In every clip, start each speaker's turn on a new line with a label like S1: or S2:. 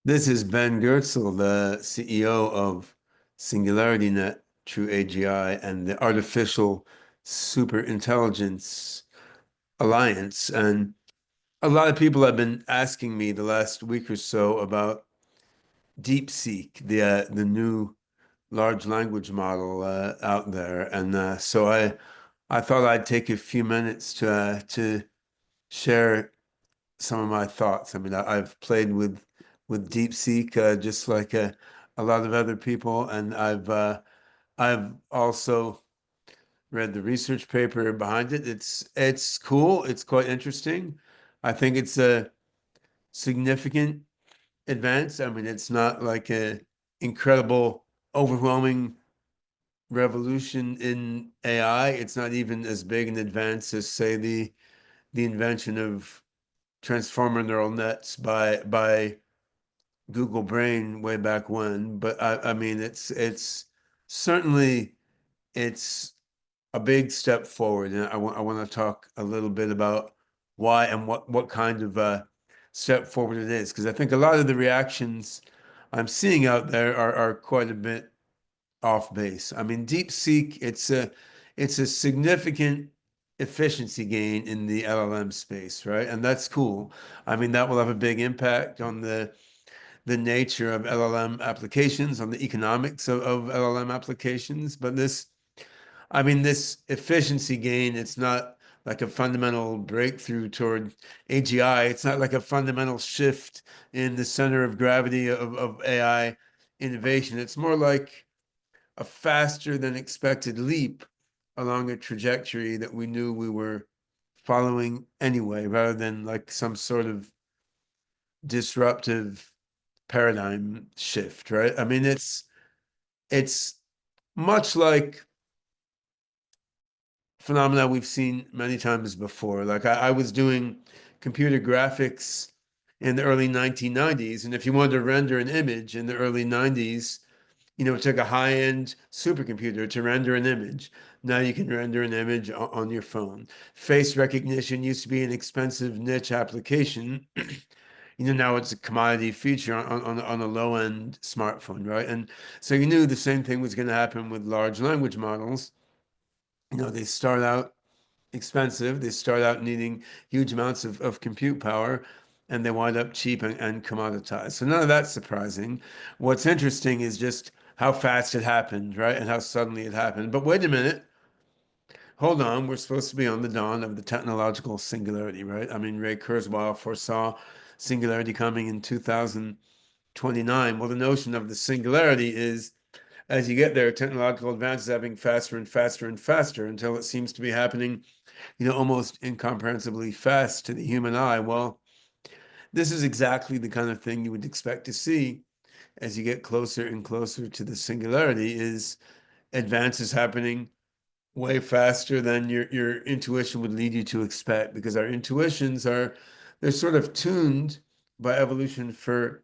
S1: This is Ben Goertzel, the CEO of SingularityNET, TrueAGI, and the Artificial Superintelligence Alliance. And a lot of people have been asking me the last week or so about DeepSeek, the new large language model out there. And so I thought I'd take a few minutes to share some of my thoughts. I mean, I've played with DeepSeek just like a lot of other people, and I've also read the research paper behind it. It's cool. It's quite interesting. I think it's a significant advance. I mean, it's not like a incredible, overwhelming revolution in AI. It's not even as big an advance as, say, the invention of transformer neural nets by Google Brain way back when. But I mean, it's certainly it's a big step forward, and I want to talk a little bit about why and what kind of step forward it is, because I think a lot of the reactions I'm seeing out there are quite a bit off base. I mean, DeepSeek, it's a significant efficiency gain in the LLM space, right? And that's cool. I mean, that will have a big impact on the nature of LLM applications, on the economics of LLM applications. But I mean, this efficiency gain, it's not like a fundamental breakthrough toward AGI. It's not like a fundamental shift in the center of gravity of AI innovation. It's more like a faster than expected leap along a trajectory that we knew we were following anyway, rather than like some sort of disruptive paradigm shift, right? I mean, it's much like phenomena we've seen many times before. Like I was doing computer graphics in the early 1990s, and if you wanted to render an image in the early 90s, it took a high-end supercomputer to render an image. Now you can render an image on your phone. Face recognition used to be an expensive niche application. Now it's a commodity feature on a low-end smartphone, right? And so you knew the same thing was going to happen with large language models. They start out expensive, they start out needing huge amounts of compute power, and they wind up cheap and commoditized. So none of that's surprising. What's interesting is just how fast it happened, right? And how suddenly it happened. But wait a minute, hold on, we're supposed to be on the dawn of the technological singularity, right? I mean, Ray Kurzweil foresaw singularity coming in 2029. Well, the notion of the singularity is as you get there, technological advances happening faster and faster and faster until it seems to be happening, almost incomprehensibly fast to the human eye. Well, this is exactly the kind of thing you would expect to see as you get closer and closer to the singularity, is advances happening way faster than your intuition would lead you to expect, because our intuitions they're sort of tuned by evolution for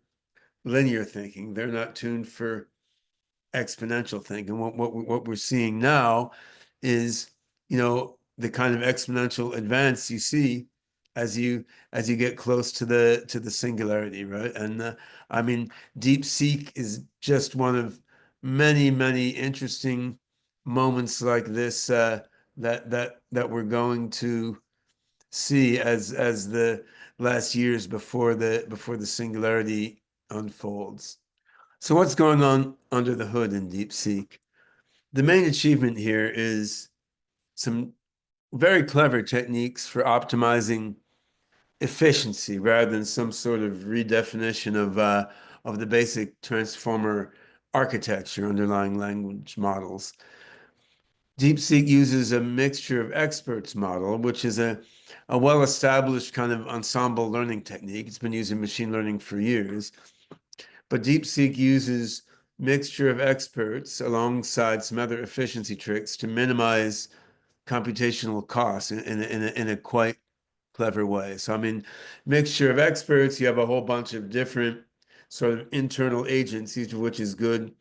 S1: linear thinking. They're not tuned for exponential thinking. What we're seeing now is, the kind of exponential advance you see as you get close to the singularity, right? And I mean, DeepSeek is just one of many, many interesting moments like this that we're going to see as the last years before the singularity unfolds. So what's going on under the hood in DeepSeek? The main achievement here is some very clever techniques for optimizing efficiency rather than some sort of redefinition of the basic transformer architecture underlying language models. DeepSeek uses a mixture of experts model, which is a well-established kind of ensemble learning technique. It's been used in machine learning for years. But DeepSeek uses mixture of experts alongside some other efficiency tricks to minimize computational costs in a quite clever way. So, I mean, mixture of experts, you have a whole bunch of different sort of internal agents, each of which is good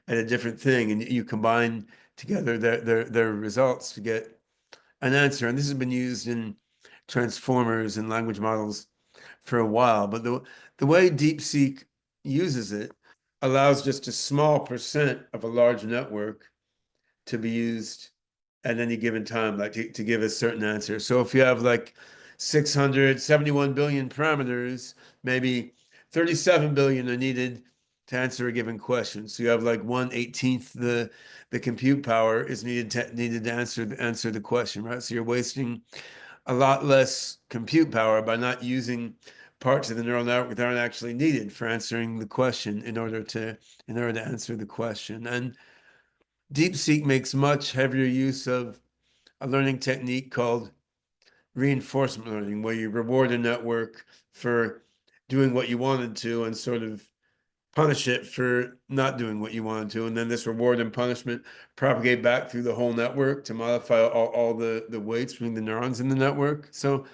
S1: at a different thing, and you combine together their results to get an answer. And this has been used in transformers and language models for a while. But the way DeepSeek uses it allows just a small percent of a large network to be used at any given time, like to give a certain answer. So if you have like 671 billion parameters, maybe 37 billion are needed to answer a given question. So you have like 1/18 the compute power is needed to answer the question, right? So you're wasting a lot less compute power by not using parts of the neural network that aren't actually needed for answering the question in order to answer the question. And DeepSeek makes much heavier use of a learning technique called reinforcement learning, where you reward a network for doing what you wanted to and sort of punish it for not doing what you wanted to. And then this reward and punishment propagate back through the whole network to modify all the weights between the neurons in the network. So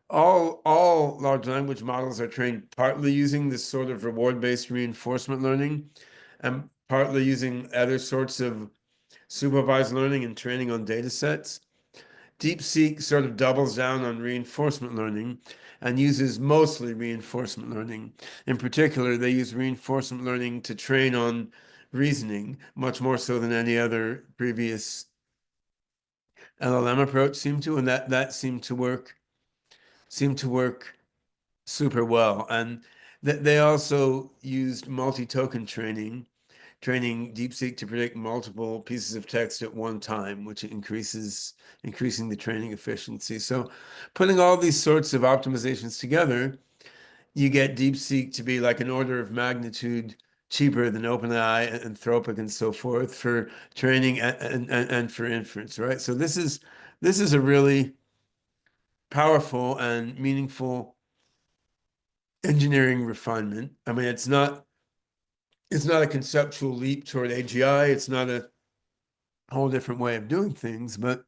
S1: all large language models are trained partly using this sort of reward-based reinforcement learning and partly using other sorts of supervised learning and training on data sets. DeepSeek sort of doubles down on reinforcement learning and uses mostly reinforcement learning. In particular, they use reinforcement learning to train on reasoning, much more so than any other previous LLM approach seemed to, and that seemed to work super well. And they also used multi-token training DeepSeek to predict multiple pieces of text at one time, which increasing the training efficiency. So putting all these sorts of optimizations together, you get DeepSeek to be like an order of magnitude cheaper than OpenAI and Anthropic and so forth for training and for inference, right? So this is a really powerful and meaningful engineering refinement. I mean, it's not a conceptual leap toward AGI. It's not a whole different way of doing things, but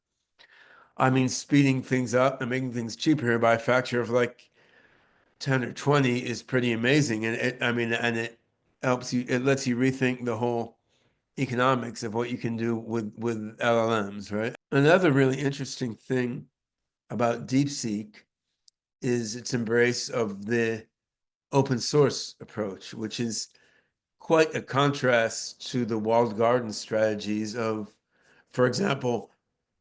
S1: I mean, speeding things up and making things cheaper by a factor of like 10 or 20 is pretty amazing. And I mean, and it lets you rethink the whole economics of what you can do with LLMs, right? Another really interesting thing about DeepSeek is its embrace of the open source approach, which is quite a contrast to the walled garden strategies of, for example,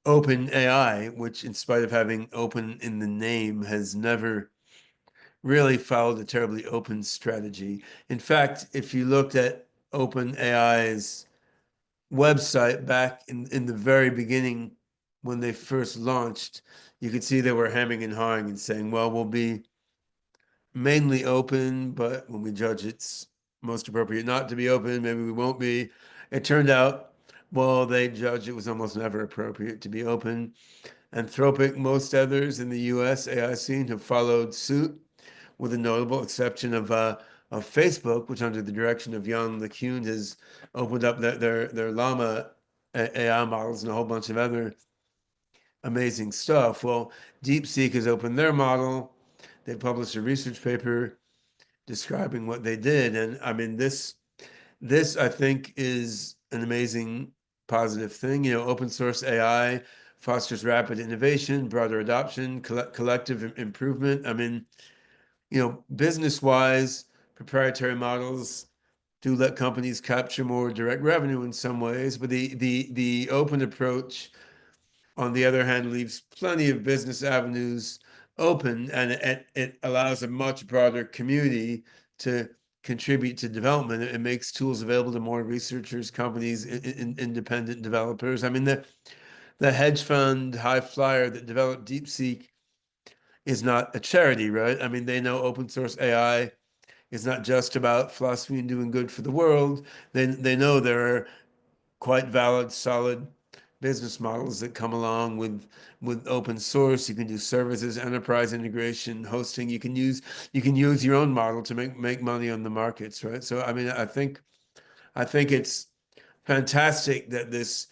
S1: Open AI, which, in spite of having open in the name, has never really followed a terribly open strategy. In fact, if you looked at Open AI's website back in the very beginning when they first launched, you could see they were hemming and hawing and saying, well, we'll be mainly open, but when we judge it's most appropriate not to be open, maybe we won't be. It turned out, well, they judged it was almost never appropriate to be open. Anthropic, most others in the US AI scene have followed suit, with a notable exception of Facebook, which under the direction of Jan LeCun has opened up their Llama AI models and a whole bunch of other amazing stuff. Well, DeepSeek has opened their model. They published a research paper describing what they did. And I mean, this I think is an amazing positive thing. Open source AI fosters rapid innovation, broader adoption, collective improvement. I mean, business-wise, proprietary models do let companies capture more direct revenue in some ways, but the open approach, on the other hand, leaves plenty of business avenues open, and it allows a much broader community to contribute to development. It makes tools available to more researchers, companies, independent developers. I mean, the hedge fund high flyer that developed DeepSeek is not a charity, right? I mean, they know open source AI is not just about philosophy and doing good for the world. They know there are quite valid, solid business models that come along with open source. You can do services, enterprise integration, hosting. You can use your own model to make money on the markets, right? So I mean, I think it's fantastic that this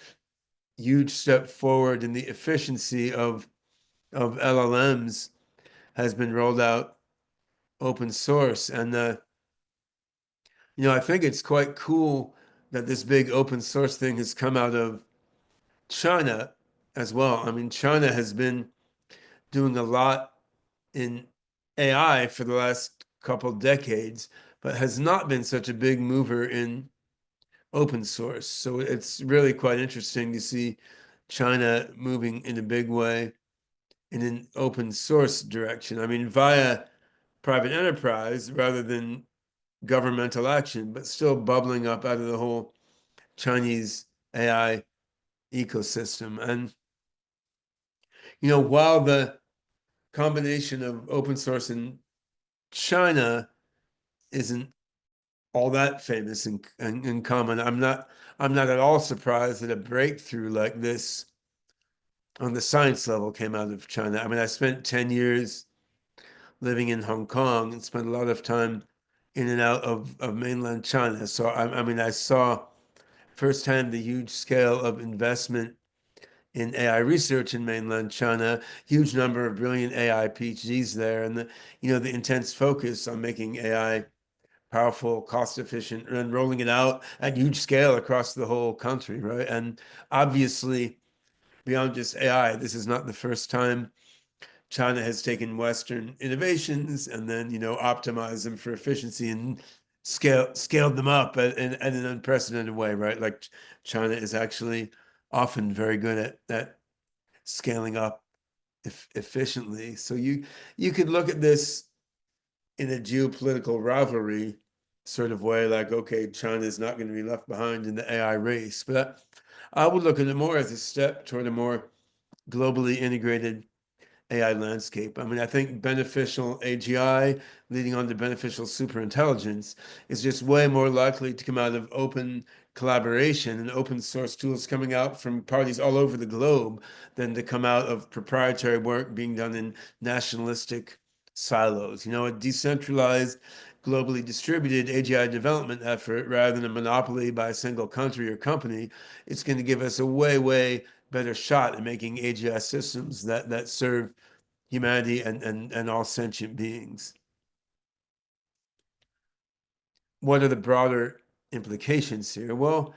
S1: huge step forward in the efficiency of LLMs has been rolled out open source. And I think it's quite cool that this big open source thing has come out of China as well. I mean, China has been doing a lot in AI for the last couple decades, but has not been such a big mover in open source. So it's really quite interesting to see China moving in a big way in an open source direction. I mean, via private enterprise rather than governmental action, but still bubbling up out of the whole Chinese AI ecosystem. And, while the combination of open source in China isn't all that famous and common, I'm not at all surprised that a breakthrough like this on the science level came out of China. I mean, I spent 10 years living in Hong Kong and spent a lot of time in and out of mainland China. So I mean, I saw firsthand the huge scale of investment in AI research in mainland China, huge number of brilliant AI PhDs there, and the intense focus on making AI powerful, cost efficient, and rolling it out at huge scale across the whole country, right? And obviously, beyond just AI, this is not the first time China has taken Western innovations and then, optimized them for efficiency and scaled them up at an unprecedented way, right? Like China is actually often very good at scaling up efficiently. So you could look at this in a geopolitical rivalry sort of way, like, okay, China is not going to be left behind in the AI race. But I would look at it more as a step toward a more globally integrated AI landscape. I mean, I think beneficial AGI leading on to beneficial superintelligence is just way more likely to come out of open collaboration and open source tools coming out from parties all over the globe than to come out of proprietary work being done in nationalistic silos. A decentralized, globally distributed AGI development effort rather than a monopoly by a single country or company, it's going to give us a way, way better shot at making AGI systems that serve humanity and all sentient beings. What are the broader implications here? Well,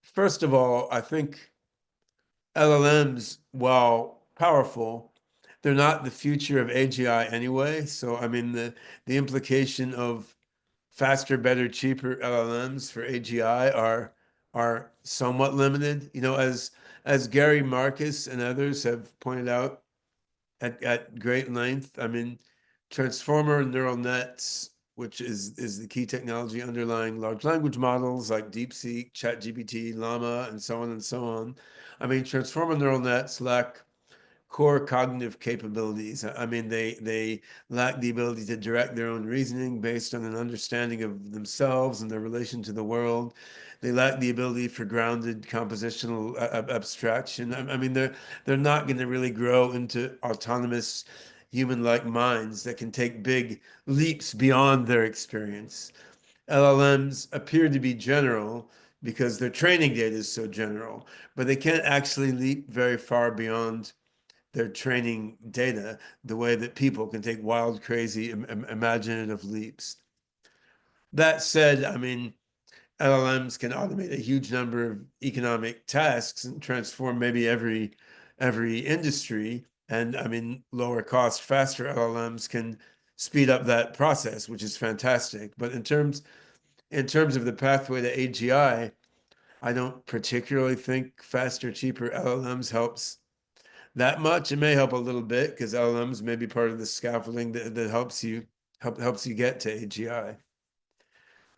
S1: first of all, I think LLMs, while powerful, they're not the future of AGI anyway. So, I mean, the implication of faster, better, cheaper LLMs for AGI are somewhat limited. As Gary Marcus and others have pointed out at great length. I mean, transformer neural nets, which is the key technology underlying large language models like DeepSeek, ChatGPT, Llama, and so on and so on. I mean, transformer neural nets lack core cognitive capabilities. I mean, they lack the ability to direct their own reasoning based on an understanding of themselves and their relation to the world. They lack the ability for grounded compositional abstraction. I mean, they're not going to really grow into autonomous human-like minds that can take big leaps beyond their experience. LLMs appear to be general because their training data is so general, but they can't actually leap very far beyond their training data the way that people can take wild, crazy, imaginative leaps. That said, I mean, LLMs can automate a huge number of economic tasks and transform maybe every industry. And I mean, lower cost, faster LLMs can speed up that process, which is fantastic. But in terms of the pathway to AGI, I don't particularly think faster, cheaper LLMs helps that much. It may help a little bit because LLMs may be part of the scaffolding that helps you get to AGI.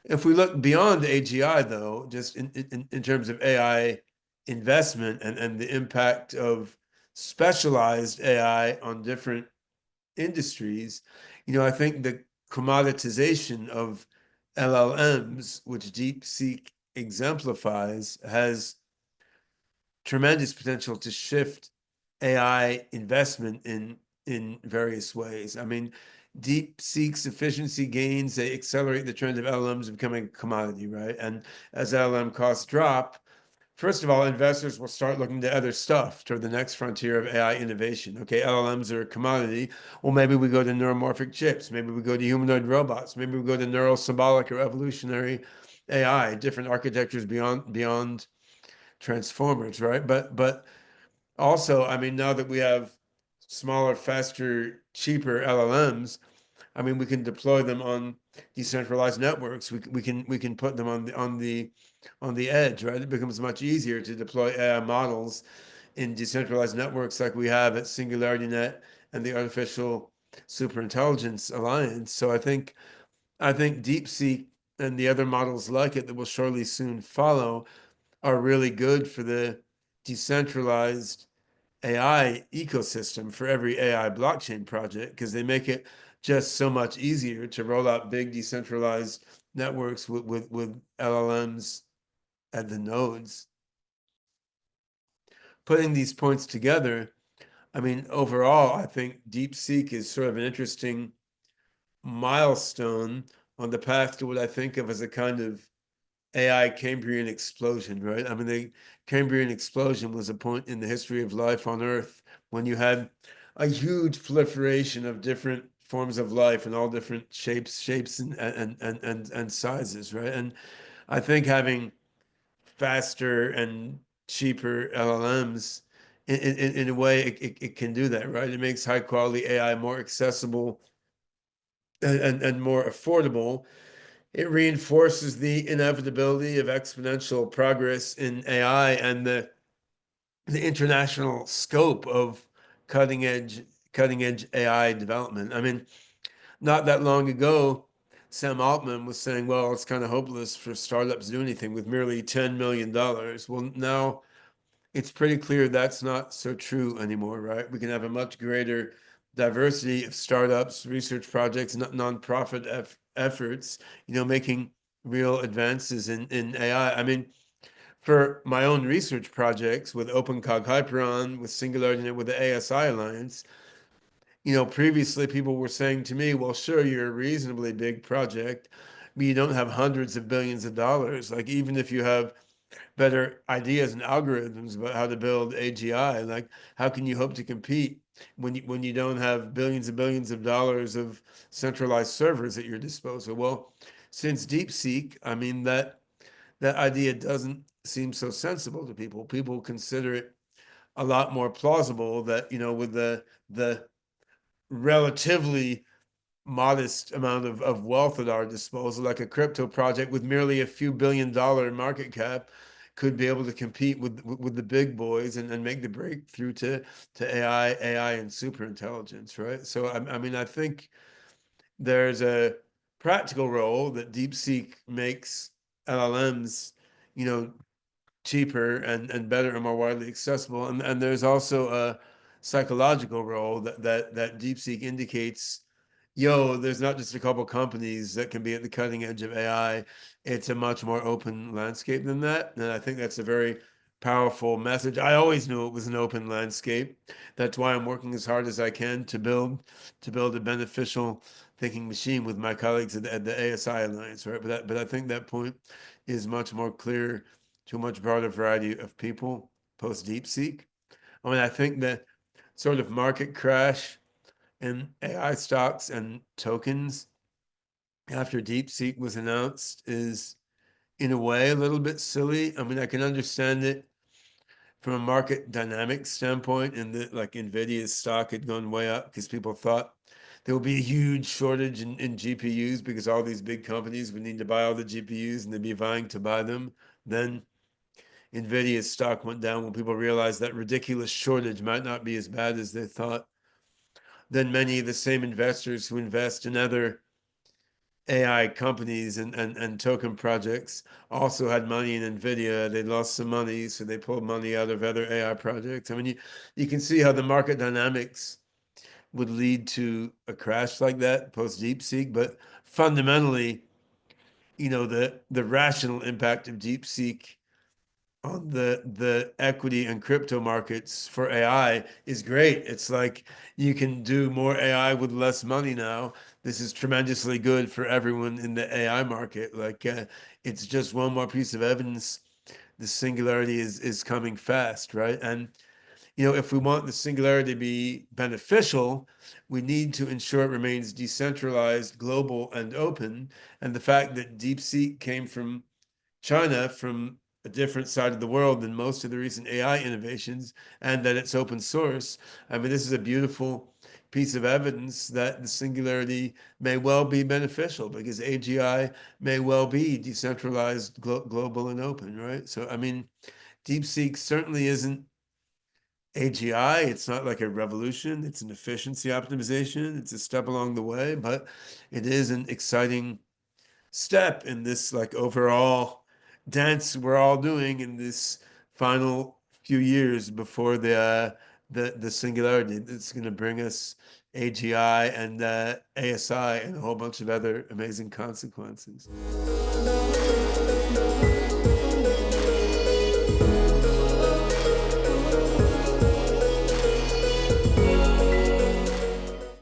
S1: If we look beyond AGI, though, just in terms of AI investment and the impact of specialized AI on different industries, I think the commoditization of LLMs, which DeepSeek exemplifies, has tremendous potential to shift AI investment in various ways. I mean, DeepSeek's efficiency gains, they accelerate the trend of LLMs becoming a commodity, right? And as LLM costs drop, first of all, investors will start looking to other stuff toward the next frontier of AI innovation. Okay, LLMs are a commodity. Well, maybe we go to neuromorphic chips. Maybe we go to humanoid robots. Maybe we go to neural-symbolic or evolutionary AI, different architectures beyond transformers, right? But also, I mean, now that we have smaller, faster, cheaper LLMs, I mean, we can deploy them on decentralized networks. We can put them on the edge, right? It becomes much easier to deploy AI models in decentralized networks like we have at SingularityNET and the Artificial Superintelligence Alliance. So I think DeepSeek and the other models like it that will surely soon follow are really good for the decentralized AI ecosystem for every AI blockchain project because they make it just so much easier to roll out big decentralized networks with LLMs at the nodes. Putting these points together, I mean, overall, I think DeepSeek is sort of an interesting milestone on the path to what I think of as a kind of AI Cambrian explosion, right? I mean, the Cambrian explosion was a point in the history of life on Earth when you had a huge proliferation of different forms of life in all different shapes and sizes, right? And I think having faster and cheaper LLMs, in a way, it can do that, right? It makes high quality AI more accessible and more affordable. It reinforces the inevitability of exponential progress in AI and the international scope of cutting edge cutting edge AI development. I mean, not that long ago, Sam Altman was saying, well, it's kind of hopeless for startups to do anything with merely $10 million. Well, now it's pretty clear that's not so true anymore, right? We can have a much greater diversity of startups, research projects, nonprofit efforts, making real advances in AI. I mean, for my own research projects with OpenCog Hyperon, with SingularityNET, with the ASI Alliance, previously people were saying to me, well, sure, you're a reasonably big project, but you don't have hundreds of billions of dollars. Like, even if you have better ideas and algorithms about how to build AGI, like, how can you hope to compete when you don't have billions and billions of dollars of centralized servers at your disposal? Well, since DeepSeek, I mean, that idea doesn't seem so sensible to people. People consider it a lot more plausible that, with the relatively modest amount of wealth at our disposal, like a crypto project with merely a few $1 billion market cap, could be able to compete with the big boys and make the breakthrough to AI and superintelligence, right? So I mean, I think there's a practical role that DeepSeek makes LLMs, you know, cheaper and better and more widely accessible. And there's also a psychological role that DeepSeek indicates, there's not just a couple companies that can be at the cutting edge of AI. It's a much more open landscape than that. And I think that's a very powerful message. I always knew it was an open landscape. That's why I'm working as hard as I can to build a beneficial thinking machine with my colleagues at the ASI Alliance, right? But I think that point is much more clear to a much broader variety of people post DeepSeek. I mean, I think that sort of market crash in AI stocks and tokens after DeepSeek was announced is, in a way, a little bit silly. I mean, I can understand it from a market dynamics standpoint, in that, like, Nvidia's stock had gone way up because people thought there would be a huge shortage in GPUs because all these big companies would need to buy all the GPUs and they'd be vying to buy them. Then Nvidia's stock went down when people realized that ridiculous shortage might not be as bad as they thought. Then many of the same investors who invest in other AI companies and token projects also had money in Nvidia. They lost some money, so they pulled money out of other AI projects. I mean, you can see how the market dynamics would lead to a crash like that post DeepSeek, but fundamentally, the rational impact of DeepSeek on the equity and crypto markets for AI is great. It's like you can do more AI with less money now. This is tremendously good for everyone in the AI market. Like, it's just one more piece of evidence the singularity is coming fast, right? And if we want the singularity to be beneficial, we need to ensure it remains decentralized, global, and open. And the fact that DeepSeek came from China, from a different side of the world than most of the recent AI innovations, and that it's open source. I mean, this is a beautiful piece of evidence that the singularity may well be beneficial because AGI may well be decentralized, global, and open, right? So, I mean, DeepSeek certainly isn't AGI. It's not like a revolution. It's an efficiency optimization. It's a step along the way, but it is an exciting step in this like overall dance we're all doing in this final few years before the singularity that's going to bring us AGI and ASI and a whole bunch of other amazing consequences.